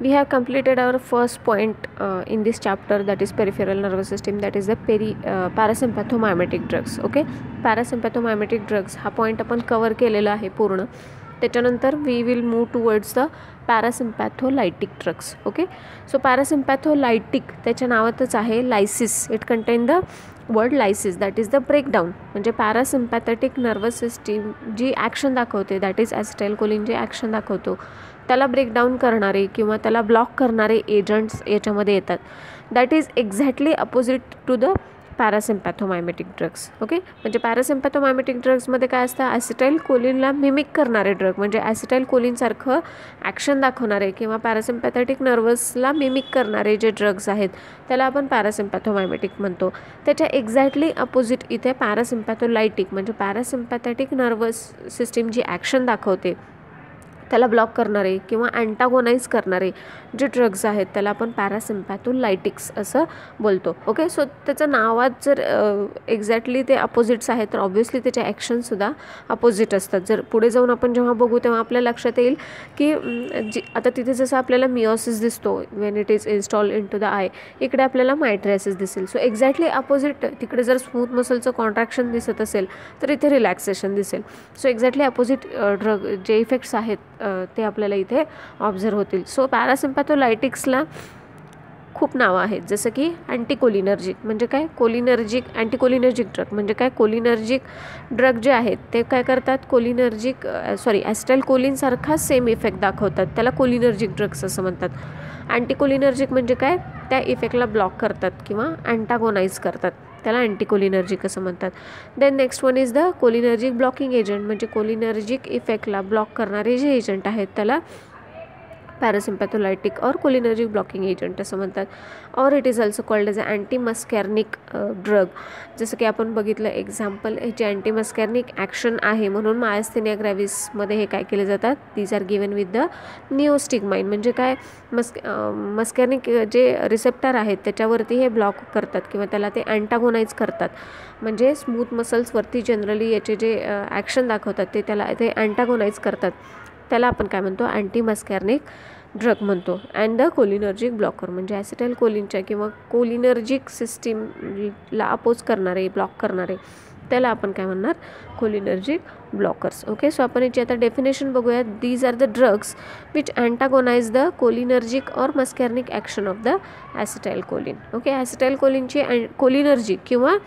we have completed our first point in this chapter, that is peripheral nervous system, that is the parasympathomimetic drugs. Okay, parasympathomimetic drugs हा point आपण cover केलेला आहे पूर्ण. त्याच्यानंतर we will move towards the parasympatholytic drugs. Okay, so parasympatholytic त्याच्या नावातच आहे, lysis, it contain the word lysis, that is the breakdown. म्हणजे पॅरासिम्पॅथेटिक नर्वस सिस्टीम जी ॲक्शन दाखवते, दॅट इज ॲसिटाइलकोलिन जे ॲक्शन दाखवतो, त्याला ब्रेकडाऊन करणारे किंवा त्याला ब्लॉक करणारे एजंट्स याच्यामध्ये येतात. That is exactly opposite to the parasympathomimetic drugs. Okay, म्हणजे पॅरासिम्पॅथोमायमेटिक ड्रग्समध्ये काय असतं, ॲसिटाइलकोलिनला मिमिक करणारे ड्रग, म्हणजे ॲसिटाइलकोलिनसारखं ॲक्शन दाखवणारे किंवा पॅरासिम्पॅथेटिक नर्वसला मिमिक करणारे जे ड्रग्स आहेत त्याला आपण पॅरासिम्पॅथोमायमेटिक म्हणतो. त्याच्या एक्झॅक्टली अपोजिट इथे पॅरासिम्पॅथोलायटिक, म्हणजे पॅरासिम्पॅथेटिक नर्वस सिस्टीम जी ॲक्शन दाखवते त्याला ब्लॉक करणारे किंवा अँटागोनाइज करणारे जे ड्रग्स आहेत त्याला आपण पॅरासिम्पॅथोलायटिक्स असं बोलतो. ओके, सो त्याचं नावात जर एक्झॅक्टली ते अपोजिट्स आहेत तर ऑब्व्हियसली त्याचे ॲक्शनसुद्धा अपोजिट असतात. जर पुढे जाऊन आपण जेव्हा बघू तेव्हा आपल्या लक्षात येईल की आता तिथे जसं आपल्याला मिओसिस दिसतो when it is install in to the eye, इकडे आपल्याला मायट्रायसिस दिसेल. सो एक्झॅक्टली अपोजिट, तिकडे जर स्मूथ मसलचं कॉन्ट्रॅक्शन दिसत असेल तर इथे रिलॅक्सेशन दिसेल. सो एक्झॅक्टली अपोजिट ड्रग जे इफेक्ट्स आहेत ते आपल्याला इथे ऑब्झर्व होतील. सो पॅरासिम्पॅथोलायटिक्सला खूप नावं आहेत, जसं की अँटीकोलिनर्जिक, म्हणजे काय कोलिनर्जिक, अँटीकोलिनर्जिक ड्रग म्हणजे काय, कोलिनर्जिक ड्रग जे आहेत ते काय करतात, कोलिनर्जिक ॲसिटाइलकोलिनसारखा सेम इफेक्ट दाखवतात, त्याला कोलिनर्जिक ड्रग्स असं म्हणतात. अँटीकोलिनर्जिक म्हणजे काय, त्या इफेक्टला ब्लॉक करतात किंवा अँटागोनाइज करतात, त्याला अँटीकोलिनर्जिक असं म्हणतात. Then next one is the cholinergic blocking agent, म्हणजे कोलिनर्जिक इफेक्टला ब्लॉक करणारे जे एजंट आहेत त्याला पॅरासिम्पॅथोलायटिक और कोलिनर्जिक ब्लॉकिंग एजंट असं म्हणतात. और it is also called as a antimuscarinic drug. जसं की आपण बघितलं एक्झाम्पल, जे अँटीमस्कॅर्निक ॲक्शन आहे म्हणून मायस्थेनिया ग्रॅव्हिसमध्ये हे काय केले जातात, these are given with the neostigmine, म्हणजे काय मस्कॅर्निक जे रिसेप्टर आहेत त्याच्यावरती हे ब्लॉक करतात किंवा त्याला ते अँटागोनाइज करतात. म्हणजे स्मूथ मसल्सवरती जनरली याचे जे ॲक्शन दाखवतात ते त्याला ते अँटागोनाइज करतात, त्याला आपण काय म्हणतो, अँटीमस्कॅर्निक ड्रग म्हणतो. अँड द कोलिनर्जिक ब्लॉकर, म्हणजे ॲसिटाइलकोलिनच्या किंवा कोलिनर्जिक सिस्टीमला अपोज करणारे, ब्लॉक करणारे, त्याला आपण काय म्हणणार, कोलिनर्जिक ब्लॉकर्स. ओके, सो आपण याची आता डेफिनेशन बघूया. These are the drugs which antagonize the cholinergic और muscarinic action of the acetylcholine. Okay, ॲसिटाइलकोलिनची कोलिनर्जिक किंवा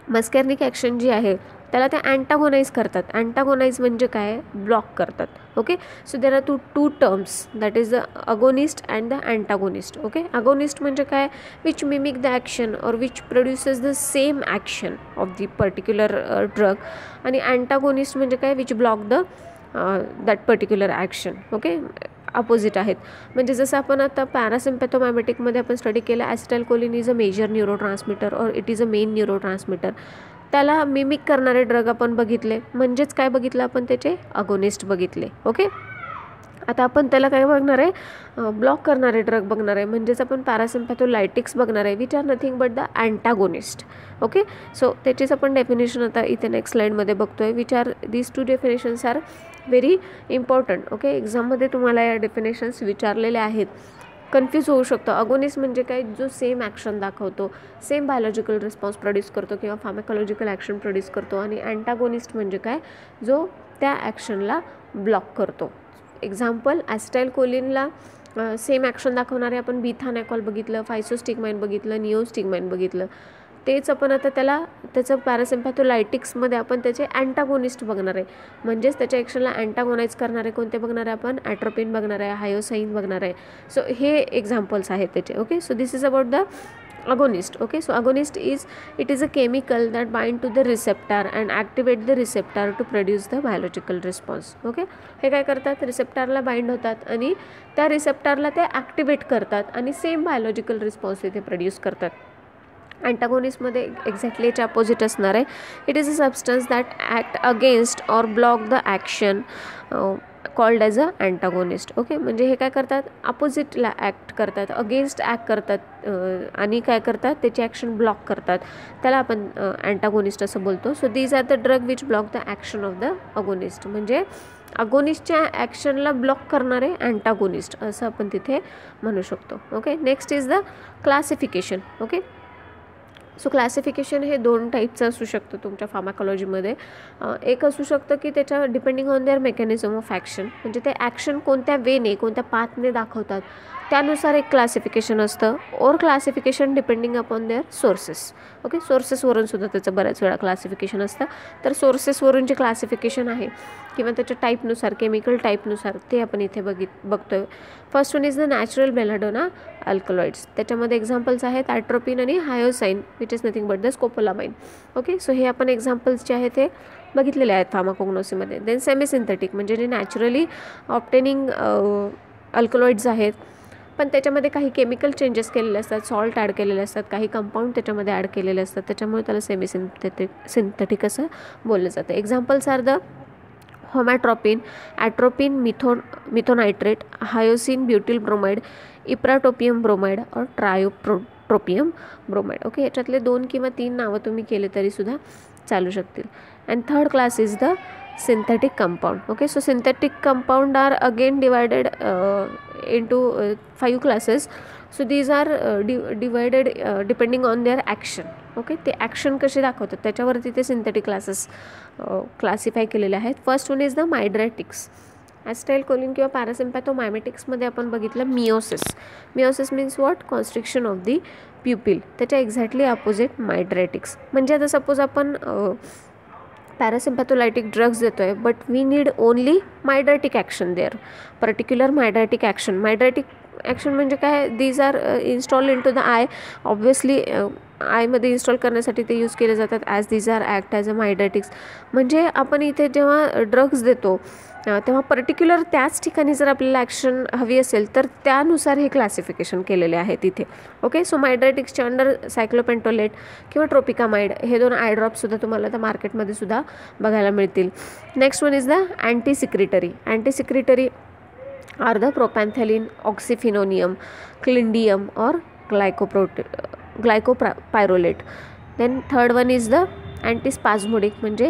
मस्कॅर्निक ॲक्शन जी आहे त्याला ते अँटागोनाइज करतात. अँटागोनाइज म्हणजे काय, ब्लॉक करतात. Okay, so there are two terms, that is the agonist and the antagonist. Okay, agonist म्हणजे काय, which mimic the action or which produces the same action of the particular drug, आणि अँटागोनिस्ट म्हणजे काय, which block the that particular action. Okay, opposite आहेत. म्हणजे जसं आपण आता पॅरासिम्पॅथोमायमेटिकमध्ये आपण स्टडी केलं, acetylcholine is a major neurotransmitter or it is a main neurotransmitter. त्याला मिमिक करणारे ड्रग आपण बघितले, म्हणजेच काय बघितलं आपण, त्याचे अगोनिस्ट बघितले. ओके, आता आपण त्याला काय बघणार आहे, ब्लॉक करणारे ड्रग बघणार आहे, म्हणजेच आपण पॅरासिम्पॅथोलायटिक्स बघणार आहे, which are nothing but the antagonist. Okay, so त्याचीच आपण डेफिनेशन आता इथे नेक्स्ट स्लाईडमध्ये बघतोय. Which are these two definitions are very important. Okay, एक्झाममध्ये तुम्हाला या डेफिनेशन्स विचारलेल्या आहेत, कन्फ्यूज होऊ शकतं. अगोनिस्ट म्हणजे काय, जो सेम ॲक्शन दाखवतो, सेम बायोलॉजिकल रिस्पॉन्स प्रोड्यूस करतो किंवा फार्माकोलॉजिकल ॲक्शन प्रोड्यूस करतो, आणि अँटागोनिस्ट म्हणजे काय, जो त्या ॲक्शनला ब्लॉक करतो. एक्झाम्पल, ॲसिटाइलकोलिनला सेम ॲक्शन दाखवणारे आपण बीथानॅकॉल बघितलं, फायसोस्टिग्माइन बघितलं, निओस्टिग्माइन बघितलं. तेच आपण आता त्याचं पॅरासिम्पॅथोलायटिक्समध्ये आपण त्याचे अँटागोनिस्ट बघणार आहे, म्हणजेच त्याच्या ॲक्शनला अँटागोनाइज करणारे कोणते बघणार आहे आपण, ॲट्रोपिन बघणार आहे, हायोसाईन बघणार आहे. सो हे एक्झाम्पल्स आहेत त्याचे. Okay, so this is about the agonist. Okay, so agonist is a chemical that bind to the receptor and activate the receptor to produce the biological response. Okay, हे काय करतात, रिसेप्टरला बाइंड होतात आणि त्या रिसेप्टरला ते ॲक्टिवेट करतात आणि सेम बायोलॉजिकल रिस्पॉन्स इथे प्रोड्यूस करतात. अँटागोनिस्टमध्ये एक्झॅक्टली याच्या अपोजिट असणार आहे. It is a substance that act against और block the action called as a antagonist. Okay, म्हणजे हे काय करतात, अपोजिटला ॲक्ट करतात, अगेन्स्ट ॲक्ट करतात आणि काय करतात, त्याची ॲक्शन ब्लॉक करतात, त्याला आपण अँटागोनिस्ट असं बोलतो. So these are the drug which block the action of the agonist. म्हणजे अगोनिस्टच्या ॲक्शनला ब्लॉक करणारे अँटागोनिस्ट असं आपण तिथे म्हणू शकतो. Okay, next is the classification. Okay, so classification हे 2 टाईपचं असू शकतं तुमच्या फार्माकोलॉजीमध्ये. एक असू शकतं की त्याच्या depending on their mechanism of action, म्हणजे ते ॲक्शन कोणत्या वेने कोणत्या पाथने दाखवतात त्यानुसार एक क्लासिफिकेशन असतं. और classification depending upon their sources. Okay, सोर्सेसवरून सुद्धा त्याचं बऱ्याच वेळा क्लासिफिकेशन असतं. तर सोर्सेसवरून जे क्लासिफिकेशन आहे किंवा त्याच्या टाईपनुसार, केमिकल टाईपनुसार, ते आपण इथे बघतोय. First one is the natural belladonna alkaloids. त्याच्यामध्ये एक्झाम्पल्स आहेत ॲट्रोपिन आणि hyoscine, which is nothing but the scopolamine. Okay, so हे आपण एक्झाम्पल्स जे आहेत ते बघितलेले आहेत फार्माकोग्नोसीमध्ये. देन सेमी सिंथेटिक म्हणजे जे नॅचरली ऑप्टेनिंग अल्कलॉइड्स आहेत, पण त्याच्यामध्ये काही केमिकल चेंजेस केलेले असतात, सॉल्ट ॲड केलेले असतात, काही कंपाऊंड त्याच्यामध्ये ॲड केलेले असतात, त्याच्यामुळे त्याला सेमी सिंथेटिक असं बोललं जातं. Examples are the homatropine, atropine methonitrate, hyoscine butyl bromide, ipratropium bromide और ट्रायोट्रोपियम ब्रोमाइड. ओके, याच्यातले 2 किंवा 3 नावं तुम्ही केले तरीसुद्धा चालू शकतील. And third class is the synthetic compound. Okay, so synthetic compound are again divided into 5 classes. So these are divided depending on their action. Okay, ते ॲक्शन कसे दाखवतात त्याच्यावरती ते सिंथेटिक क्लासेस क्लासिफाय केलेले आहेत. First one is the mydriatics. Acetylcholine किंवा पॅरासिम्पॅथोमायमेटिक्समध्ये आपण बघितलं miosis. Miosis means what? Constriction of the pupil. त्याच्या एक्झॅक्टली अपोजिट मायड्रेटिक्स. म्हणजे आता सपोज आपण पॅरासिम्पॅथोलायटिक ड्रग्स देतो आहे, but we need only mydriatic action there, particular mydriatic action. Mydriatic action म्हणजे काय? These are install in to the eye. Obviously आयमध्ये install करण्यासाठी ते यूज केले जातात as these are act as a mydriatics. म्हणजे आपण इथे जेव्हा ड्रग्स देतो तेव्हा पर्टिक्युलर त्याच ठिकाणी जर आपल्याला ॲक्शन हवी असेल तर त्यानुसार हे क्लासिफिकेशन केलेले आहे तिथे. ओके, सो मायड्रेटिक्सच्या अंडर सायक्लोपेंटोलेट किंवा ट्रोपिकामाइड हे 2 आय ड्रॉपसुद्धा तुम्हाला त्या मार्केटमध्ये सुद्धा बघायला मिळतील. Next one is the antisecretory. Antisecretory are the propantheline, oxyphenonium, clidinium और glycopyrrolate. Then third one is the antispasmodic. म्हणजे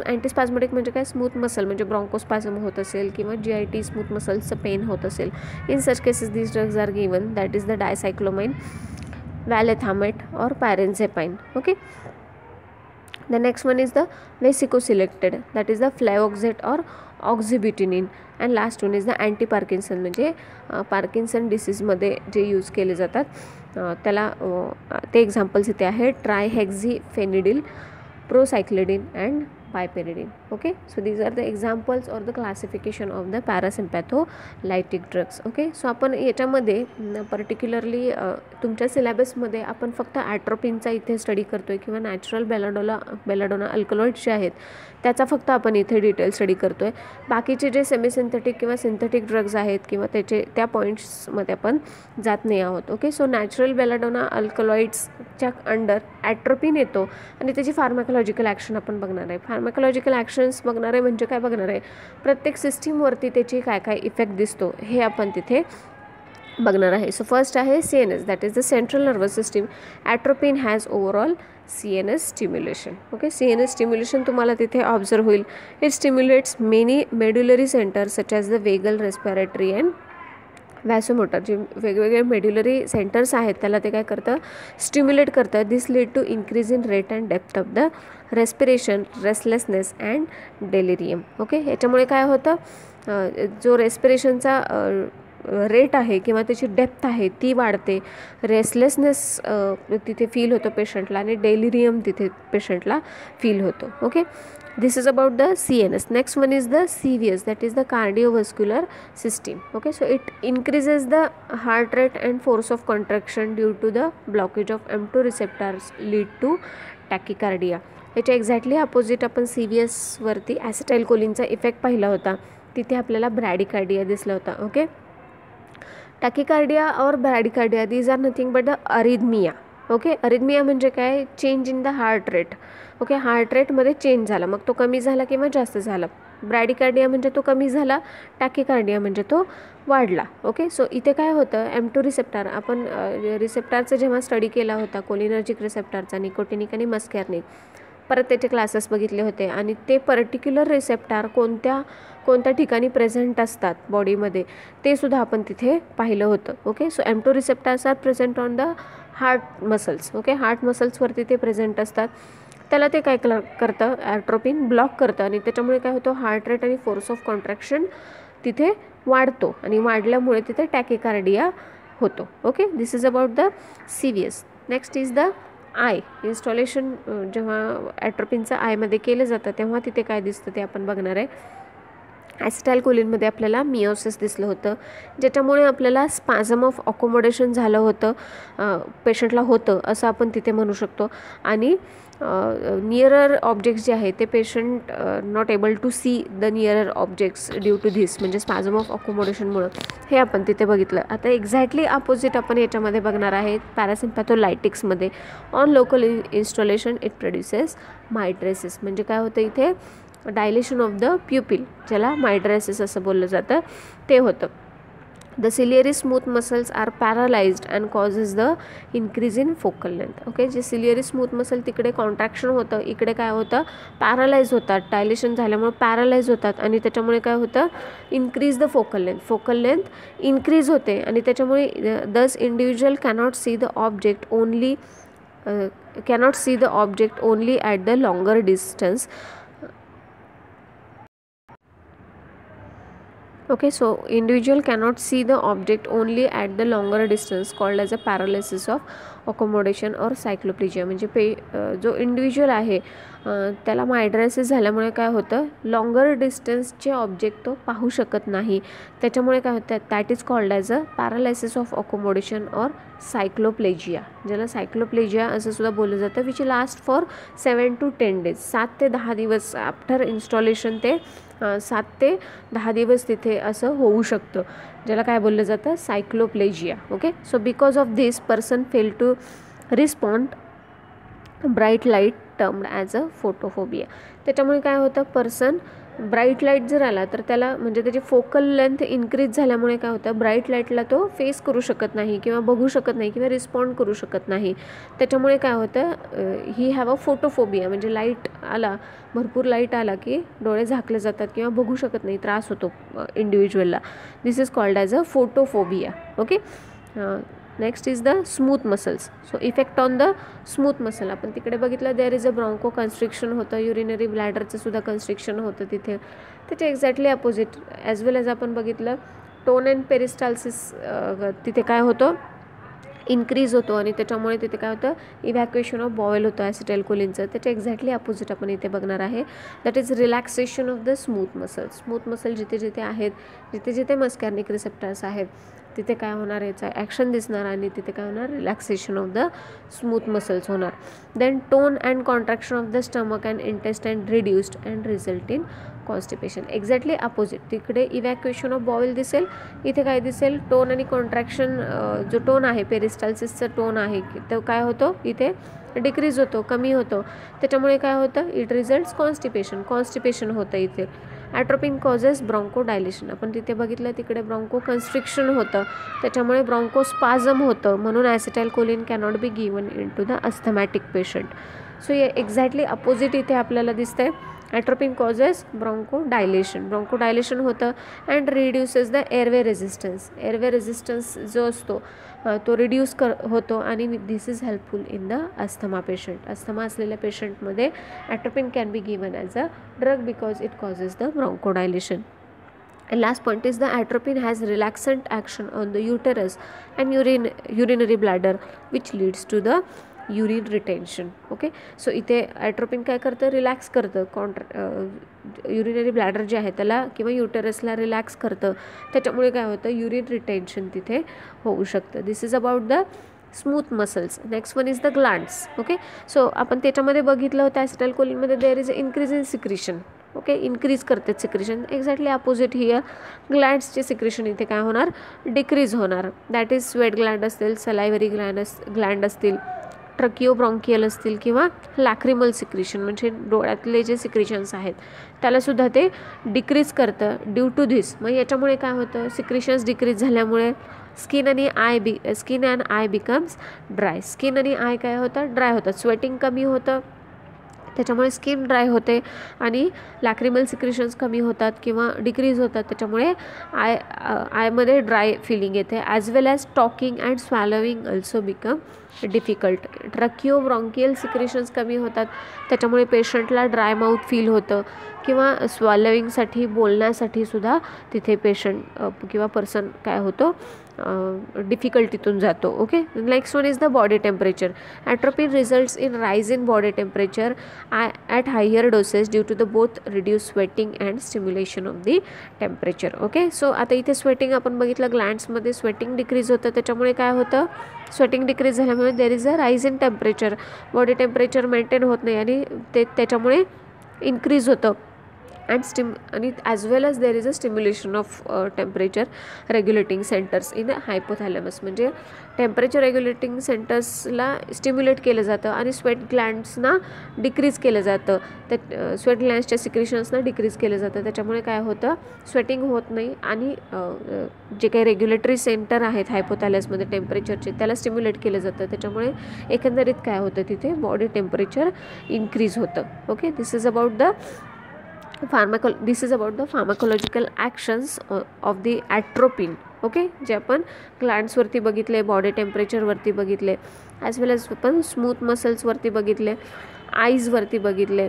अँटीस्पाझमोडिक म्हणजे काय? स्मूथ मसल, म्हणजे ब्रॉन्कोस्पाझम होत असेल किंवा GIT स्मूथ मसल्सचं पेन होत असेल. In such cases these drugs are given. That is the dicyclomine, valethamate और pirenzepine. Okay, the next one is the vesicoselective. That is the flavoxate और oxybutynin. And last one is the anti Parkinson. म्हणजे Parkinson डिसीजमध्ये जे use केले जातात त्याला ते examples इथे आहेत. Trihexyphenidyl, procyclidine and biperiden. Okay, so these are the examples or the classification of the parasympatholytic drugs. Okay, so आपण याच्यामध्ये पर्टिक्युलरली तुमच्या सिलेबसमध्ये आपण फक्त ॲट्रोपिनचा इथे स्टडी करतो आहे किंवा नॅचरल बेलाडोना अल्कलॉइड्स जे आहेत त्याचा फक्त आपण इथे डिटेल स्टडी करतो आहे. बाकीचे जे सेमी सिंथेटिक किंवा सिंथेटिक ड्रग्ज आहेत किंवा त्या पॉईंट्समध्ये आपण जात नाही आहोत. ओके, सो नॅचरल बेलाडोना अल्कलॉइड्सच्या अंडर ॲट्रोपिन येतो आणि त्याची फार्माकोलॉजिकल ॲक्शन आपण बघणार आहे. फार्माकोलॉजिकल ॲक्शन्स बघणार आहे म्हणजे काय बघणार आहे? प्रत्येक सिस्टीमवरती त्याची काय काय इफेक्ट दिसतो हे आपण तिथे बघणार आहे. सो फर्स्ट आहे CNS, that is the central nervous system. Atropine has overall CNS stimulation. Okay, CNS stimulation तुम्हाला तिथे ऑब्झर्व होईल. It stimulates many medullary centres such as the vagal, respiratory and vasomotor. जे वेगवेगळे मेड्युलरी सेंटर्स आहेत त्याला ते काय करतं? स्टिम्युलेट करतं. This lead to increase in rate and depth of the respiration, restlessness and delirium. Okay, याच्यामुळे काय होतं? जो रेस्पिरेशनचा रेट आहे किंवा त्याची डेप्थ आहे ती वाढते, रेस्टलेसनेस तिथे फील होतो पेशंटला आणि डेलिरियम तिथे पेशंटला फील होतो. Okay, this is about the CNS. Next one is the CVS, that is the cardiovascular system. Okay, so it increases the heart rate and force of contraction due to the blockage of M2 receptors, lead to tachycardia. याच्या exactly opposite आपण CVS वरती ॲसिटाईल कोलिनचा effect पाहिला होता. तिथे आपल्याला ब्रॅडिकार्डिया दिसला होता. Okay, tachycardia और bradycardia these are nothing but the arrhythmia. Okay, arrhythmia म्हणजे काय? Change in the heart rate. Okay, heart रेटमध्ये चेंज झाला, मग तो कमी झाला किंवा जास्त झाला. ब्रॅडिकार्डिया म्हणजे तो कमी झाला, टॅकिकार्डिया म्हणजे तो वाढला. ओके, सो इथे काय होतं? M2 रिसेप्टर, आपण रिसेप्टरचा जेव्हा स्टडी केला होता कोलिनर्जिक रिसेप्टरचा, निकोटिनिक आणि मस्कॅर्निक, परत त्याचे क्लासेस बघितले होते आणि ते पर्टिक्युलर रिसेप्टार कोणत्या ठिकाणी प्रेझेंट असतात बॉडीमध्ये ते सुद्धा आपण तिथे पाहिलं होतं. Okay, so M2 receptors are present on the heart muscles. Okay, heart मसल्सवरती ते प्रेझेंट असतात. त्याला ते काय करतं, ॲट्रोपिन ब्लॉक करतं आणि त्याच्यामुळे काय होतं, हार्ट रेट आणि फोर्स ऑफ कॉन्ट्रॅक्शन तिथे वाढतो आणि वाढल्यामुळे तिथे टॅकिकार्डिया होतो. Okay, this is about the CVS. Next is the I installation. जेव्हा ॲट्रोपिनचं आयमध्ये केलं जातं तेव्हा तिथे काय दिसतं ते आपण बघणार आहे. ॲसिटाइलकोलिनमध्ये आपल्याला मिओसिस दिसलं होतं, ज्याच्यामुळे आपल्याला स्पॅझम ऑफ अकोमोडेशन झालं होतं, पेशंटला होतं असं आपण तिथे म्हणू शकतो. आणि नियरर ऑब्जेक्ट्स जे आहेत ते patient not able to see the nearer objects due to this, म्हणजे स्पॅझम ऑफ अकोमोडेशनमुळं हे आपण तिथे बघितलं. आता एक्झॅक्टली अपोजिट आपण याच्यामध्ये बघणार आहे पॅरासिम्पॅथोलायटिक्समध्ये. On local installation it produces mydriasis, म्हणजे काय होतं इथे डायलेशन ऑफ द प्युपिल, ज्याला मायड्रेसिस असं बोललं जातं, ते होतं. The ciliary smooth muscles are paralysed and causes the increase in focal length. Okay, जे सिलियरी स्मूथ मसल तिकडे कॉन्ट्रॅक्शन होतं, इकडे काय होतं, पॅरालाइज होतात, डायलेशन झाल्यामुळे पॅरालाइज होतात आणि त्याच्यामुळे काय होतं, increase the focal length. Focal length increase होते आणि त्याच्यामुळे दस individual cannot see the object only at the longer distance. Okay, so individual cannot see the object only at the longer distance, called as a paralysis of accommodation or cycloplegia. म्हणजे जो individual आहे त्याला मायड्रेसिस झाल्यामुळे काय होतं, longer डिस्टन्सचे object तो पाहू शकत नाही, त्याच्यामुळे काय होतं, that is called as a paralysis of accommodation और सायक्लोप्लेजिया, ज्याला सायक्लोप्लेजिया असं सुद्धा बोललं जातं, which last for 7 to 10 days. 7 ते 10 दिवस आफ्टर इन्स्टॉलेशन ते 7 ते 10 दिवस तिथे असं होऊ शकतं, ज्याला काय बोललं जातं, cycloplegia. Okay, so because of this person fail to respond bright light termed as a photophobia. त्याच्यामुळे काय होतं, पर्सन ब्राईट लाईट जर आला तर त्याला म्हणजे त्याची फोकल लेंथ इन्क्रीज झाल्यामुळे काय होतं, ब्राईट लाईटला तो फेस करू शकत नाही किंवा बघू शकत नाही किंवा रिस्पॉन्ड करू शकत नाही. त्याच्यामुळे काय होतं, ही हॅव अ फोटोफोबिया, म्हणजे लाईट आला, भरपूर लाईट आला की डोळे झाकले जातात किंवा बघू शकत नाही, त्रास होतो इंडिव्हिज्युअलला. This is called as a photophobia. Okay, next is the smooth muscles. So effect on the smooth muscle आपण तिकडे बघितलं, there is a broncho constriction होतं, युरिनरी ब्लॅडरचं सुद्धा कन्स्ट्रिक्शन होतं तिथे. त्याच्या exactly opposite as well as आपण बघितलं टोन अँड पेरिस्टाल्सिस, तिथे काय होतं, इन्क्रीज होतो आणि त्याच्यामुळे तिथे काय होतं, इव्हॅक्युएशन ऑफ बॉयल होतं ॲसिटाइलकोलिनचं. त्याच्या एक्झॅक्टली अपोजिट आपण इथे बघणार आहे, that is relaxation of the smooth muscle. Smooth muscle जिथे जिथे आहेत, जिथे जिथे मस्कॅर्निक रिसेप्टर्स आहेत तिथे काय होणार, याचा ॲक्शन दिसणार आणि तिथे काय होणार, relaxation of the smooth muscles होणार. Then tone and contraction of the stomach and intestine reduced and result in constipation. Exactly opposite, तिकडे इव्हॅक्युएशन ऑफ बॉईल दिसेल, इथे काय दिसेल, टोन आणि कॉन्ट्रॅक्शन, जो टोन आहे पेरिस्टाल्सिसचा टोन आहे तो काय होतो, इथे डिक्रीज होतो, कमी होतो. त्याच्यामुळे काय होतं, इट रिझल्ट्स कॉन्स्टिपेशन होतं इथे. ॲट्रोपिन कॉजेस ब्रॉन्को डायलेशन, आपण तिथे बघितलं तिकडे ब्रॉन्को कन्स्ट्रिक्शन होतं, त्याच्यामुळे ब्रॉन्को स्पाझम होतं, म्हणून acetylcholine cannot be given in to the asthmatic patient. So हे एक्झॅक्टली अपोजिट इथे आपल्याला दिसतंय. ॲट्रोपिन कॉजेस ब्रॉन्को डायलेशन होतं and reduces the airway resistance जो असतो तो रिड्यूस होतो आणि this is helpful in the asthma patient. Asthma असलेल्या पेशंटमध्ये atropine can be given as a drug because it causes the bronchodilation. And last point is the atropine has relaxant action on the uterus and urinary bladder, which leads to the urine retention. Okay, so इथे atropine काय करतं, relax करतं urinary bladder जे आहे त्याला किंवा युटेरसला relax करतं, त्याच्यामुळे काय होतं, युरिन रिटेन्शन तिथे होऊ शकतं. This is about the smooth muscles. Next one is the glands. Okay, so आपण त्याच्यामध्ये बघितलं होतं ॲसिटाइलकोलिनमध्ये there is increase in secretion. Okay, increase करते सिक्रिशन. एक्झॅक्टली अपोजिट हिअर ग्लँड्सचे सिक्रिशन इथे काय होणार, डिक्रीज होणार. दॅट इज स्वेट ग्लँड असतील, सलायव्हरी ग्लँड असतील, ट्रकिओब्रॉन्कियल असतील किंवा लॅक्रिमल सिक्रिशन म्हणजे डोळ्यातले जे सिक्रिशन्स आहेत त्यालासुद्धा ते डिक्रीज करतं ड्यू टू धिस. मग याच्यामुळे काय होतं, सिक्रिशन्स डिक्रीज झाल्यामुळे skin and I becomes dry. Skin आणि आय काय होतं, ड्राय होतात, स्वेटिंग कमी होतं, त्याच्यामुळे स्किन ड्राय होते आणि लॅक्रिमल सिक्रिशन्स कमी होतात किंवा डिक्रीज होतात. त्याच्यामुळे आयमध्ये ड्राय फिलिंग येते. As well as talking and swallowing also become difficult. Tracheobronchial secretions कमी होतात. त्याच्यामुळे पेशंटला ड्राय माउथ फील होतं किंवा स्वॅलोविंगसाठी बोलण्यासाठी सुद्धा तिथे पेशंट किंवा पर्सन काय होतं डिफिकल्टीतून जातो. Okay, next one is the body temperature. Atropine results in rise in body temperature at higher doses due to the both reduce sweating and stimulation of the temperature. Okay, so आता इथे sweating आपण बघितलं, ग्लँड्समध्ये sweating decrease होतं. त्याच्यामुळे काय होतं, sweating decrease झाल्यामुळे देर is a rise in temperature. Body temperature maintain होत नाही आणि त्याच्यामुळे इन्क्रीज होतं. आणि as well as there is a stimulation of temperature regulating centres in hypothalamus. म्हणजे टेम्परेचर रेग्युलेटिंग सेंटर्सला स्टिम्युलेट केलं जातं आणि स्वेट ग्लँड्सना डिक्रीज केलं जातं. त्या स्वेट ग्लँड्सच्या सिक्रिशन्सना डिक्रीज केलं जातं. त्याच्यामुळे काय होतं, स्वेटिंग होत नाही आणि जे काही रेग्युलेटरी सेंटर आहेत हायपोथॅलॅमसमध्ये टेम्परेचरचे त्याला स्टिम्युलेट केलं जातं. त्याच्यामुळे एकंदरीत काय होतं, तिथे बॉडी टेम्परेचर इन्क्रीज होतं. Okay, this is about the pharmacological actions of the atropine. Okay, जे आपण ग्लँड्सवरती बघितले, बॉडी टेम्परेचरवरती बघितले, ॲज वेल ॲज आपण स्मूथ मसल्सवरती बघितले, आईजवरती बघितले,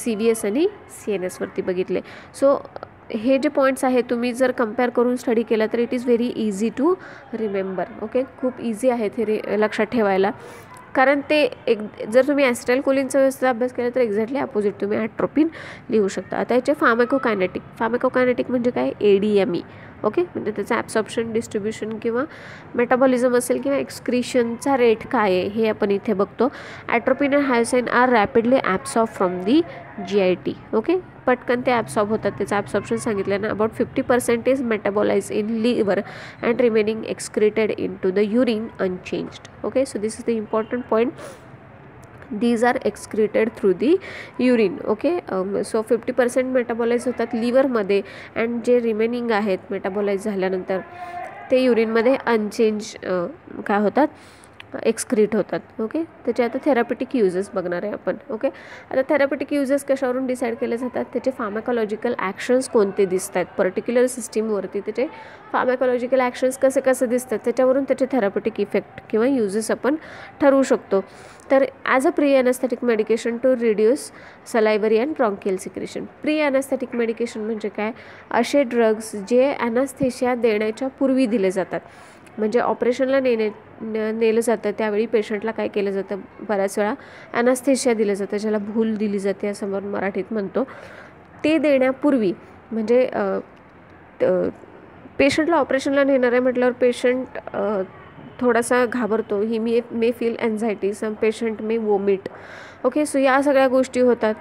CVS आणि CNS वरती बघितले. सो हे जे पॉईंट्स आहेत तुम्ही जर कम्पेअर करून स्टडी केला तर it is very easy to remember. Okay, खूप इझी आहेत हे लक्षात ठेवायला. कारण ते जर तुम्ही ॲसिटाइलकोलिनचा व्यवस्थित अभ्यास केला तर एक्झॅक्टली अपोजिट तुम्ही ॲट्रोपिन लिहू शकता. आता याचे फार्माकोकायनेटिक म्हणजे काय, ADME. ओके, म्हणजे त्याचं ॲब्सॉर्प्शन, डिस्ट्रीब्युशन किंवा मेटाबॉलिझम असेल किंवा एक्सक्रिशनचा रेट काय आहे हे आपण इथे बघतो. Atropine and hyoscine are rapidly absorb from the GIT. Okay, पटकन ते ॲब्सॉर्ब होतात. त्याचं ॲब्सॉर्प्शन सांगितलं ना, about 50% is metabolize in liver and remaining excreted in to the urine unchanged. Okay, so this is the important point. these are excreted through the urine. Okay, so 50% metabolize होतात लिव्हरमध्ये and जे remaining आहेत metabolize झाल्यानंतर ते युरिनमध्ये unchange काय होतात, excrete होतात. Okay, त्याचे आता थेरापेटिक युजेस बघणार आहे आपण. ओके, आता थेरापेटिक युजेस कशावरून डिसाईड केले जातात, त्याचे फार्माकोलॉजिकल ॲक्शन्स कोणते दिसत आहेत पर्टिक्युलर सिस्टीमवरती, त्याचे फार्माकोलॉजिकल ॲक्शन्स कसे दिसतात त्याच्यावरून त्याचे थेरापेटिक इफेक्ट किंवा युजेस आपण ठरवू शकतो. तर as a pre anaesthetic medication to reduce salivary and bronchial secretion. Pre anaesthetic medication म्हणजे काय, असे ड्रग्स जे ॲनास्थेशिया देण्याच्या पूर्वी दिले जातात. म्हणजे ऑपरेशनला नेलं जातं त्यावेळी पेशंटला काय केलं जातं, बऱ्याच वेळा ॲनास्थेशिया दिलं जातं, ज्याला भूल दिली जाते असं आपण मराठीत म्हणतो. ते देण्यापूर्वी म्हणजे पेशंटला ऑपरेशनला नेणार आहे म्हटल्यावर पेशंट थोडासा घाबरतो. ही मे फील एन्झायटी, सम पेशंट मे वोमिट. ओके, सो या सगळ्या गोष्टी होतात.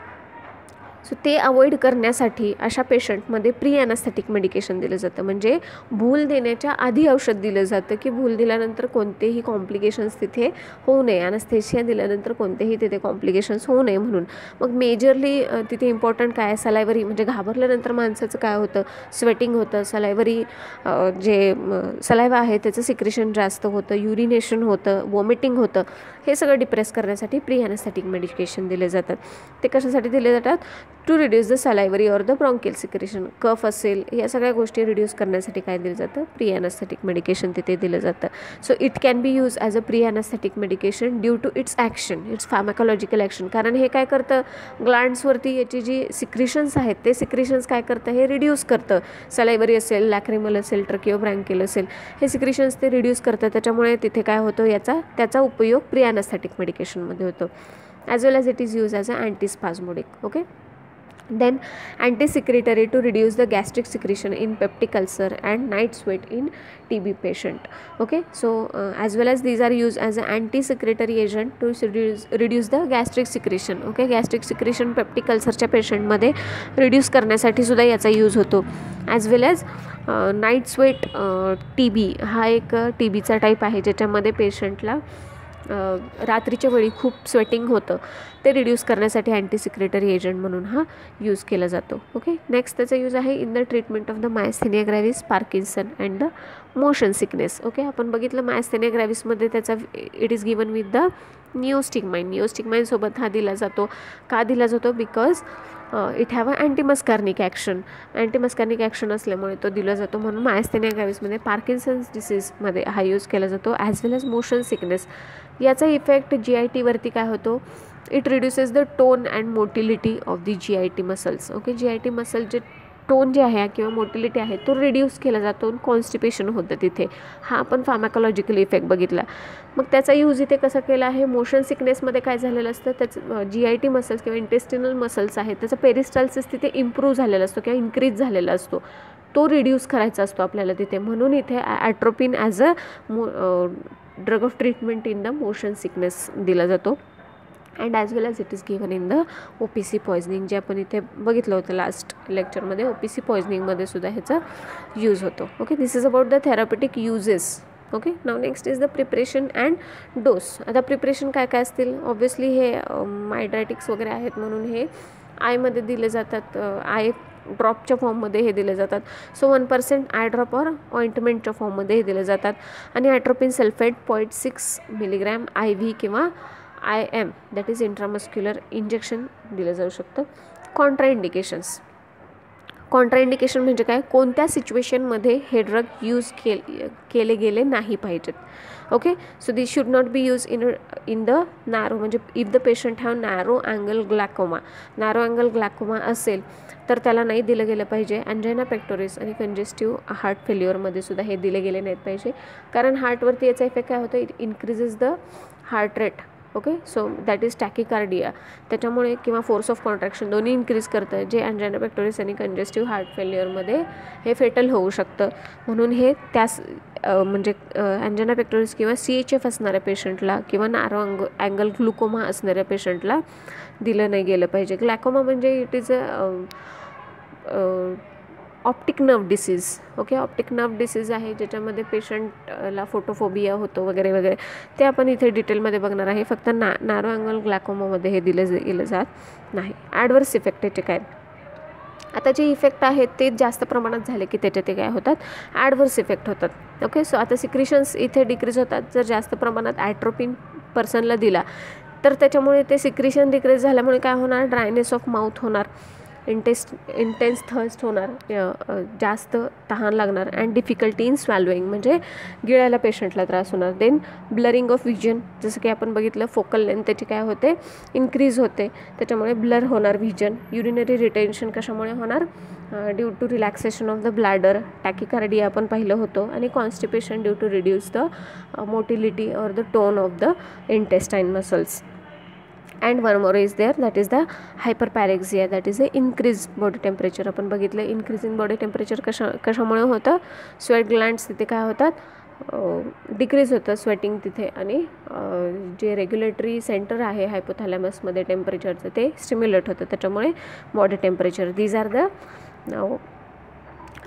सो ते अवॉइड करण्यासाठी अशा पेशंटमध्ये प्री ॲनास्थेटिक मेडिकेशन दिलं जातं. म्हणजे भूल देण्याच्या आधी औषध दिलं जातं की भूल दिल्यानंतर कोणतेही कॉम्प्लिकेशन्स तिथे होऊ नये, ॲनास्थेशिया दिल्यानंतर कोणतेही तिथे कॉम्प्लिकेशन्स होऊ नये म्हणून. मग मेजरली तिथे इम्पॉर्टंट काय, सलायव्हरी म्हणजे घाबरल्यानंतर माणसाचं काय होतं, स्वेटिंग होतं, सलायव्हरी जे सलायवा आहे त्याचं सिक्रेशन जास्त होतं, युरिनेशन होतं, वॉमिटिंग होतं. हे सगळं डिप्रेस करण्यासाठी प्री ॲनास्थेटिक मेडिकेशन दिले जातात. ते कशासाठी दिले जातात, to reduce the salivary or the bronchial secretion. कफ असेल या सगळ्या गोष्टी रिड्यूस करण्यासाठी काय दिलं जातं, प्री ॲनास्थेटिक मेडिकेशन तिथे दिलं जातं. So it can be use as a pre anaesthetic medication due to its action, its pharmacological action. कारण हे काय करतं, ग्लँड्सवरती याची जी सिक्रेशन्स आहेत ते सिक्रेशन्स काय करतं, हे रिड्यूस करतं. सलायव्हरी असेल, लॅक्रिमल असेल, ट्रॅकिओब्रॉन्कियल असेल, हे सिक्रेशन्स ते रिड्यूस करतं. त्याच्यामुळे तिथे काय होतं, त्याचा उपयोग प्री ॲनास्थेटिक मेडिकेशनमध्ये होतो. As well as it is use as a antispasmodic. Okay, then anti-secretory to reduce the gastric secretion in peptic ulcer and night sweat in TB patient. Okay, so as well as these are used as an anti-secretory agent to reduce the gastric secretion. Okay, gastric secretion peptic ulcer च्या patient मध्ये reduce करण्यासाठी सुद्धा याचा use होतो. As well as night sweat TB हा एक TBचा type आहे ज्याच्यामध्ये पेशंटला रात्रीच्या वेळी खूप स्वेटिंग होतं, ते रिड्यूस करण्यासाठी अँटीसिक्रेटरी एजंट म्हणून हा यूज केला जातो. ओके, नेक्स्ट त्याचा यूज आहे in the treatment of the myasthenia gravis, Parkinson and the motion sickness. Okay, आपण बघितलं मायस्थेनिया ग्रॅव्हिसमध्ये त्याचा it is given with the neostigmine. निओस्टिग्माइनसोबत हा दिला जातो. का दिला जातो? Because it have a antimuscarinic action. Antimuscarinic action असल्यामुळे तो दिला जातो. म्हणून मायस्थेनिया ग्रॅव्हिसमध्ये पार्किन्सन्स डिसीजमध्ये हा यूज केला जातो. ॲज वेल एज मोशन सिकनेस. याचा इफेक्ट GIT वरती काय होतो? It reduces the tone and motility of the GIT muscles. Okay, GIT muscle जे टोन जे आहे किंवा मोटिलिटी आहे तो रिड्यूस केला जातो. कॉन्स्टिपेशन होतं तिथे. हा आपण फार्माकोलॉजिकल इफेक्ट बघितला. मग त्याचा यूज इथे कसा केला आहे? मोशन सिकनेसमध्ये काय झालेलं असतं? त्याचं GIT मसल्स किंवा इंटेस्टिनल मसल्स आहेत त्याचा पेरिस्टाल्सिस तिथे इम्प्रूव्ह झालेला असतो किंवा इन्क्रीज झालेला असतो. तो रिड्यूस करायचा असतो आपल्याला तिथे. म्हणून इथे atropine as a drug of treatment in the motion sickness दिला जातो. And as well as it is given in the OPC poisoning, जे आपण इथे बघितलं होतं लास्ट लेक्चरमध्ये. OPC पॉयझनिंगमध्ये सुद्धा ह्याचा यूज होतो. Okay, this is about the therapeutic uses. Okay, now next is the preparation and dose. आता प्रिपरेशन काय काय असतील? ऑब्व्हियसली हे मायड्रायटिक्स वगैरे आहेत म्हणून हे आयमध्ये दिले जातात. आय ड्रॉपच्या फॉर्ममध्ये हे दिले जातात. सो 1% आय ड्रॉप और ऑइंटमेंटच्या फॉर्ममध्ये हे दिले जातात. आणि ॲट्रोपिन सल्फेट 0.6 मिलीग्रॅम IV किंवा IM that is intramuscular injection दिलं जाऊ शकतं. कॉन्ट्राइंडिकेशन्स. कॉन्ट्राइंडिकेशन म्हणजे काय? कोणत्या सिच्युएशनमध्ये हे ड्रग यूज केले गेले नाही पाहिजेत. Okay, so this should not be use in the narrow, म्हणजे if the patient have narrow angle glaucoma. Narrow angle glaucoma असेल तर त्याला नाही दिलं गेलं पाहिजे. अँजायना पेक्टोरिस आणि कंजेस्टिव्ह हार्ट फेल्युअरमध्ये सुद्धा हे दिले गेले नाहीत पाहिजे. कारण हार्टवरती याचा इफेक्ट काय होतं? It increases the heart rate. Okay, so that is tachycardia. त्याच्यामुळे किंवा फोर्स ऑफ कॉन्ट्रॅक्शन दोन्ही इन्क्रीज करतं, जे अँजायना पेक्टोरिस आणि कंजेस्टिव्ह हार्ट फेल्युअरमध्ये हे फेटल होऊ शकतं. म्हणून हे त्यास म्हणजे अँजायना पेक्टोरिस किंवा CHF असणाऱ्या पेशंटला किंवा नॅरो अँगल ग्लुकोमा असणाऱ्या पेशंटला दिलं नाही गेलं पाहिजे. ग्लॅकोमा म्हणजे it is optic nerve disease. Okay, optic nerve disease आहे ज्याच्यामध्ये पेशंटला फोटोफोबिया होतो वगैरे वगैरे. ते आपण इथे डिटेलमध्ये बघणार आहे. फक्त नॅरो अँगल ग्लॅकोमामध्ये हे दिलं गेलं जात नाही. ॲडवर्स इफेक्ट याचे काय? आता जे इफेक्ट आहेत ते जास्त प्रमाणात झाले की त्याचे ते काय होतात? ॲडवर्स इफेक्ट होतात. ओके, सो आता सिक्रिशन्स इथे डिक्रीज होतात. जर जास्त प्रमाणात ॲट्रोपिन पर्सनला दिला तर त्याच्यामुळे ते सिक्रिशन डिक्रीज झाल्यामुळे काय होणार? ड्रायनेस ऑफ माउथ होणार, इंटेन्स थर्स्ट होणार, जास्त तहान लागणार, अँड डिफिकल्टी इन स्वॅलोईंग म्हणजे गिळायला पेशंटला त्रास होणार. देन ब्लरिंग ऑफ व्हिजन, जसं की आपण बघितलं फोकल लेंथ त्याची काय होते? इन्क्रीज होते. त्याच्यामुळे ब्लर होणार व्हिजन. युरिनरी रिटेन्शन कशामुळे होणार? Due to relaxation of the bladder. Tachycardia आपण पाहिलं होतं. आणि constipation due to reduce the motility or the tone of the intestine muscles. And one more is there, that is the hyperpyrexia, that is the increase body temperature. आपण बघितलं increase in body temperature कशामुळे होतं? Sweat glands तिथे काय होतात? Decrease होतं sweating तिथे. आणि जे रेग्युलेटरी सेंटर आहे हायपोथॅलॅमसमध्ये टेम्परेचरचं ते स्टिम्युलेट होतं, त्याच्यामुळे body temperature. These are the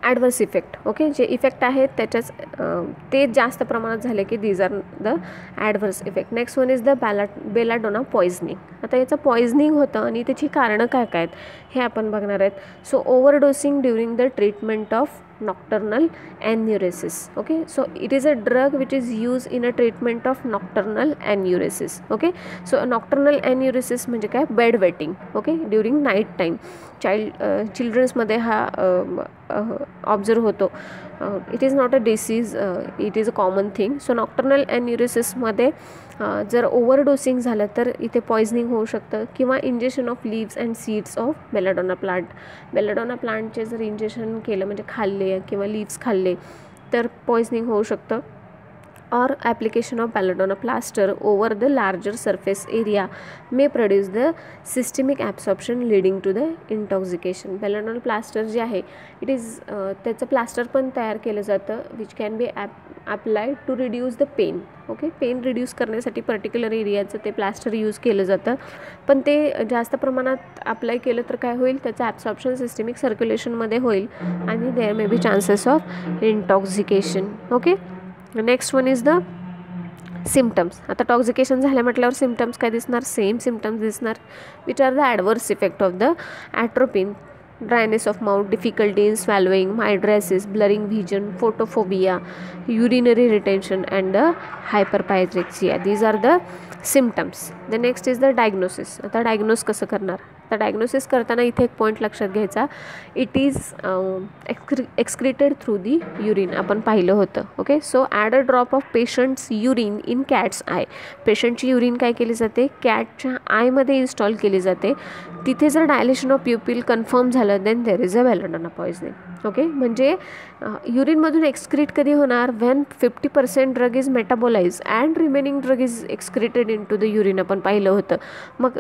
adverse effect. Okay, जे इफेक्ट आहेत त्याच्याच ते जास्त प्रमाणात झाले की these are the adverse effect. Next one is the belladonna poisoning. आता याचं पॉयझनिंग होतं आणि त्याची कारणं काय काय आहेत हे आपण बघणार आहेत. So overdosing during the treatment of nocturnal enuresis. Okay, so it is a drug which is used in a treatment of nocturnal enuresis. Okay, so nocturnal enuresis म्हणजे काय? Bed wetting. Okay, during night time. चिल्ड्रन्समध्ये हा observe होतो. It is not a disease, it is a common thing. So nocturnal एन्युरेसिसमध्ये जर overdosing झालं तर इथे पॉयझनिंग होऊ शकतं किंवा injection of leaves and seeds of belladonna plant. Belladonna प्लांटचे जर इंजेक्शन केलं म्हणजे खाल्ले किंवा लीव्स खाल्ले तर पॉयझनिंग होऊ शकतं. or application of belladonna plaster over the larger surface area may produce the systemic absorption leading to the intoxication. belladonna plaster जे आहे इट इज त्याचं प्लास्टर पण तयार केलं जातं which can be applied to reduce the pain. Okay, pain reduce करण्यासाठी particular एरियाचं ते प्लास्टर यूज केलं जातं. पण ते जास्त प्रमाणात अप्लाय केलं तर काय होईल? त्याचं ॲब्सॉर्प्शन सिस्टमिक सर्क्युलेशनमध्ये होईल आणि there may be chances of intoxication. Okay, next one is the symptoms. आता टॉक्झिकेशन झाल्या म्हटल्यावर सिम्टम्स काय दिसणार? सेम सिम्टम्स दिसणार which are the adverse effect of the atropine. Dryness of mouth, difficulty in swallowing, mydriasis, blurring vision, photophobia, urinary retention and the hyperpyrexia. These are the symptoms. The next is the diagnosis. आता diagnose कसं करणार? आता diagnosis करताना इथे एक point लक्षात घ्यायचा, it is excreted through the urine. आपण पाहिलं होतं. Okay, so add a drop of patient's urine in cat's eye. पेशंटची युरिन काय केली जाते? कॅटच्या आयमध्ये इन्स्टॉल केली जाते. तिथे जर डायलेशन ऑफ प्युपिल कन्फर्म झालं then there is a belladonna poisoning. Okay, म्हणजे युरिनमधून एक्सक्रीट कधी होणार? When 50% drug is metabolize and remaining drug is excreted in to the urine. आपण पाहिलं होतं. मग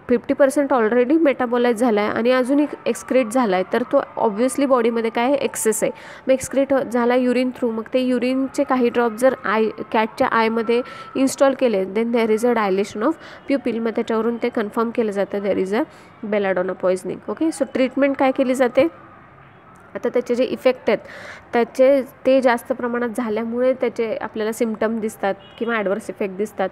50% ऑलरेडी मेटाबोलाइज झाला आहे आणि अजून एक एक्सक्रीट झाला आहे, तर तो ऑब्व्हियसली बॉडीमध्ये काय एक्सेस आहे. मग एक्सक्रीट झाला युरिन थ्रू, मग ते युरिनचे काही ड्रॉप जर कॅटच्या आयमध्ये इन्स्टॉल केले then there is a dilation of pupil. मग त्याच्यावरून ते कन्फर्म केलं जातं there is a belladonna poisoning. Okay, so treatment काय केली जाते? आता त्याचे जे इफेक्ट आहेत ते जास्त प्रमाणात झाल्यामुळे त्याचे आपल्याला सिम्पटम दिसतात किंवा ॲडवर्स इफेक्ट दिसतात,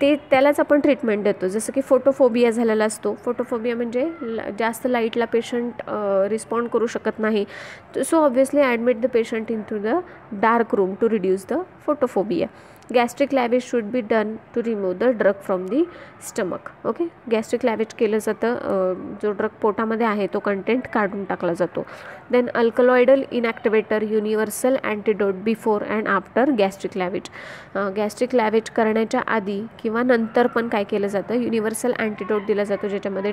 त्यालाच आपण ट्रीटमेंट देतो. जसं की फोटोफोबिया झालेला असतो. फोटोफोबिया म्हणजे जास्त लाईटला पेशंट रिस्पॉन्ड करू शकत नाही. So obviously admit the patient in to the dark room to reduce the photophobia. Gastric lavage should be done to remove the drug from the stomach. Okay, gastric lavage केलं जातं, जो drug पोटामध्ये आहे तो content काढून टाकला जातो. Then alkaloidal inactivator universal antidote before and after gastric lavage. Gastric lavage करण्याच्या आधी किंवा नंतर पण काय केलं जातं? युनिव्हर्सल अँटीडोट दिला जातो, ज्याच्यामध्ये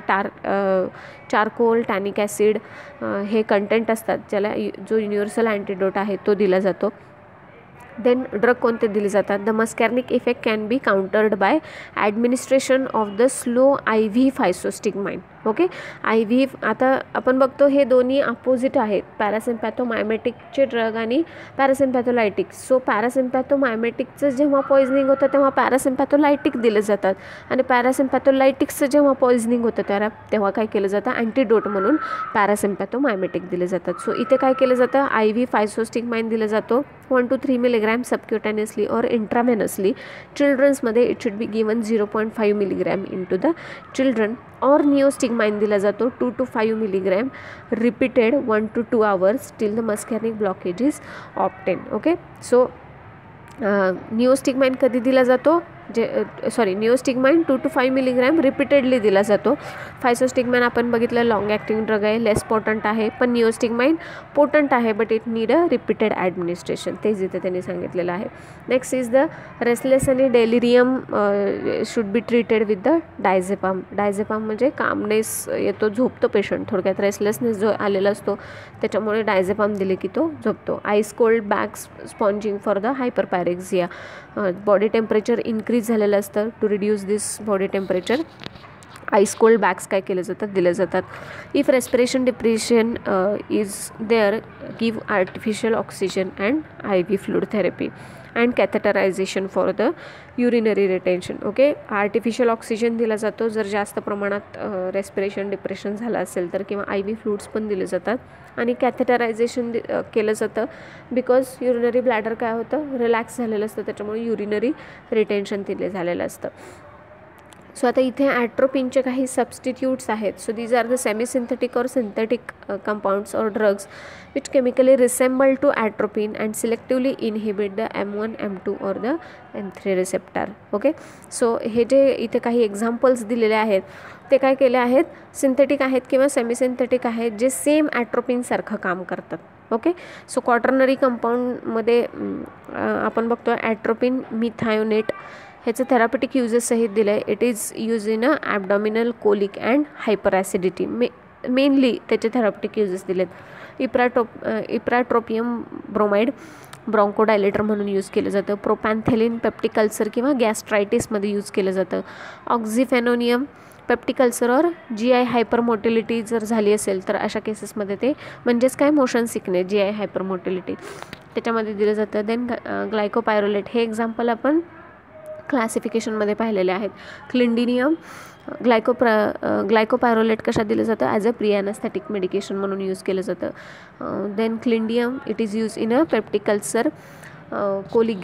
चारकोल, टॅनिक ॲसिड हे कंटेंट असतात, ज्याला जो युनिव्हर्सल अँटीडोट आहे तो दिला जातो. देन ड्रग कोणते दिले जातात? The muscarinic effect can be countered by administration of the slow IV physostigmine. Okay, IV आता आपण बघतो हे दोन्ही अपोजिट आहेत, पॅरासिम्पॅथोमायमेटिकचे ड्रग आणि पॅरासिम्पॅथोलायटिक. सो पॅरासिम्पॅथोमायमेटिकचं जेव्हा पॉइझनिंग होतं तेव्हा पॅरासिम्पॅथोलायटिक दिलं जातात आणि पॅरासिम्पॅथोलायटिक्सचं जेव्हा पॉइझनिंग होतं तेव्हा काय केलं जातं? अँटीडोट म्हणून पॅरासिम्पॅथोमायमेटिक दिले जातात. सो इथे काय केलं जातं? IV फायसोस्टिग्माइन दिलं जातो 1 to 3 milligram subcutaneously or intravenously. चिल्ड्रन्समध्ये it should be given 0.5 milligram into the children. Or neostigmine दिला जातो 2 to 5 milligram repeated 1 to 2 hours till the muscarinic blockage is obtained. Okay, so neostigmine कधी दिला जातो? निओस्टिग्माइन 2 to 5 milligram रिपीटेडली दिला जातो. फायसोस्टिग्माइन आपण बघितलं लॉंग ॲक्टिंग ड्रग आहे, लेस पोटंट आहे, पण निओस्टिग्माइन पोटंट आहे but it need a repeated administration. तेच इथे त्यांनी सांगितलेलं आहे. नेक्स्ट इज द रेस्टलेस आणि delirium should be treated with the diazepam. Diazepam म्हणजे कामनेस येतो, झोपतो पेशंट, थोडक्यात रेस्टलेसनेस जो आलेला असतो त्याच्यामुळे डायझेपाम दिले की तो झोपतो. Ice cold bags sponging for the hyperpyrexia. Body temperature increase झालेलं असतं. To reduce this body temperature ice cold bags काय केले जातात? दिले जातात. If respiration depression is there give artificial oxygen and IV fluid therapy and catheterisation for the urinary retention. Okay, artificial oxygen दिला जातो जर जास्त प्रमाणात रेस्पिरेशन डिप्रेशन झालं असेल तर, किंवा IV फ्लूइड्स पण दिले जातात. आणि कॅथेटरायझेशन केलं जातं बिकॉज युरिनरी ब्लॅडर काय होतं? रिलॅक्स झालेलं असतं, त्याच्यामुळे युरिनरी रिटेन्शन दिले झालेलं असतं. सो आता इथे ॲट्रोपिनचे काही सबस्टिट्यूट्स आहेत. So these are the semi synthetic or synthetic compounds or drugs which chemically resemble to atropine and selectively inhibit the M1, M2 और the M3 receptor. Okay, so हे जे इथे काही एक्झाम्पल्स दिलेले आहेत ते काय केले आहेत? सिंथेटिक आहेत किंवा सेमी सिंथेटिक आहेत, जे सेम ॲट्रोपिनसारखं काम करतात. ओके, सो क्वाटर्नरी कंपाऊंडमध्ये आपण बघतो ॲट्रोपिन मिथायोनेट. ह्याचं थेरापेटिक युजेस सहित दिलं आहे. It is use in a abdominal colic and hyper acidity. Mainly त्याचे थेरापेटिक युजेस दिलेत. इप्राट्रोपियम ब्रोमाइड ब्रॉन्कोडायलेटर म्हणून यूज केलं जातं. प्रोपॅन्थेलिन पेप्टिक अल्सर किंवा गॅस्ट्रायटिसमध्ये यूज केलं जातं. ऑक्झिफेनोनियम पेप्टिक अल्सर और GI हायपरमोटिलिटी जर झाली असेल तर अशा केसेसमध्ये ते म्हणजेच काय मोशन सिकनेस, GI हायपरमोटिलिटी त्याच्यामध्ये दिलं जातं. देन ग्लायकोपायरोलेट हे एक्झाम्पल आपण क्लासिफिकेशनमध्ये पाहिलेले आहेत. क्लिंडिनियम ग्लायकोपायरोलेट कशात दिलं जातं? As a pre anaesthetic medication म्हणून यूज केलं जातं. Then clidinium it is use in a peptic ulcer. Colic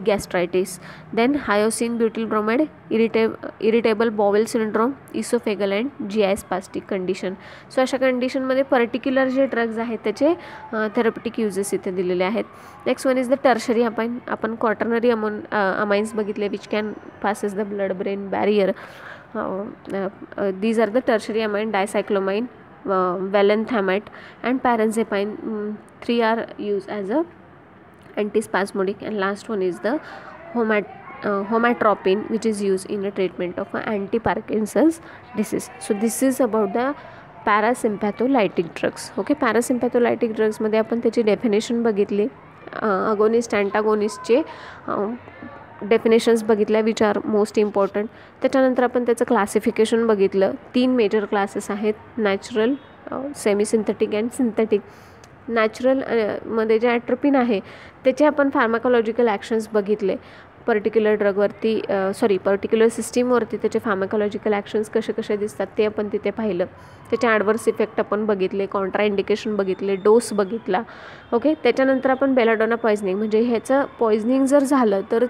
gastritis, then hyoscine butyl bromide, irritable bowel syndrome, oesophageal and GI spastic condition. So अशा कंडिशनमध्ये पर्टिक्युलर जे drugs आहेत त्याचे therapeutic uses इथे दिलेले आहेत. Next one is the tertiary amine. आपण quaternary amines बघितले which can passes the blood brain barrier. These are the tertiary amine, dicyclomine, valentamate and parazepine. 3 are used as a antispasmodic, and last one is the homatropine, which is used in the treatment of anti-Parkinson's disease. So this is about the parasympatholytic drugs. Okay, parasympatholytic ड्रग्समध्ये आपण त्याची definition बघितली, agonist अँटागोनिस्टचे definitions बघितल्या which are most important. त्याच्यानंतर आपण त्याचं classification बघितलं. 3 मेजर क्लासेस आहेत, natural, semi synthetic and synthetic. Natural मध्ये जे ॲट्रोपिन आहे त्याचे आपण फार्माकोलॉजिकल ॲक्शन्स बघितले. पर्टिक्युलर ड्रगवरती पर्टिक्युलर सिस्टीमवरती त्याचे फार्माकोलॉजिकल ॲक्शन्स कसे कसे दिसतात ते आपण तिथे पाहिलं. त्याचे ॲडवर्स इफेक्ट आपण बघितले, कॉन्ट्रा इंडिकेशन बघितले, डोस बघितला. ओके, त्याच्यानंतर आपण बेलाडोना पॉइझनिंग, म्हणजे ह्याचं पॉइझनिंग जर झालं तर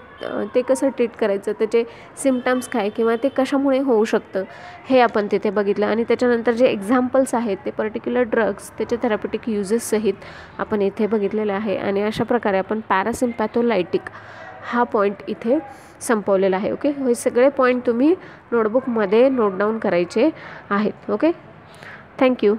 ते कसं ट्रीट करायचं, त्याचे सिम्पटम्स काय किंवा ते कशामुळे होऊ शकतं हे आपण तिथे बघितलं. आणि त्याच्यानंतर जे एक्झाम्पल्स आहेत ते पर्टिक्युलर ड्रग्स त्याचे थेरप्युटिक युजेस सहित आपण इथे बघितलेले आहे. आणि अशा प्रकारे आपण पॅरासिम्पॅथोलायटिक हा पॉईंट इथे संपवलेला आहे. ओके, हे सगळे पॉईंट तुम्ही नोटबुकमध्ये नोट डाऊन करायचे आहेत. Okay, thank you.